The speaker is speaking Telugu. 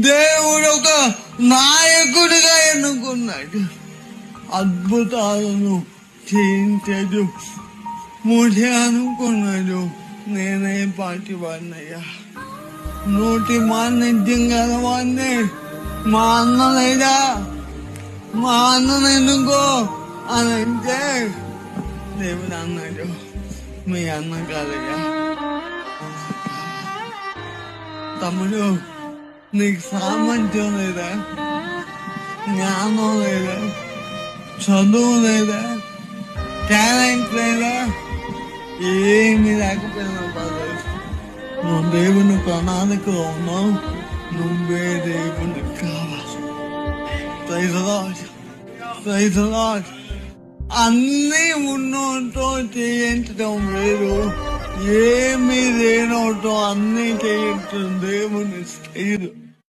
దేవుడు ఒక నాయకుడిగా ఎన్నుకున్నాడు. అద్భుతాలను చేయించాడు. ముడి అనుకున్నాడు. నేనే పాటి వాడినయ్యా, నోటి మాన్యం గలవాడిని. మా అన్న లేదా, మా అన్నను ఎన్నుకో అని అంటే దేవుడు అన్నాడు, మీ అన్న కాదయ్యా. తమ్ముడు, నీకు సామర్థ్యం లేదా, జ్ఞానం లేదా, చదువు లేదా, టాలెంట్ లేదా, ఏమి లేకపోయినా పర్లేదు, నువ్వు దేవుని ప్రణాళికలో ఉన్నావు. నువ్వే దేవునికి కావాలి. Praise the Lord, praise the Lord. అన్నీ ఉన్నోటో చేయించడం వేరు, ఏమీ లేనోటో అన్నీ చేయించడం దేవుని స్థైర్యం.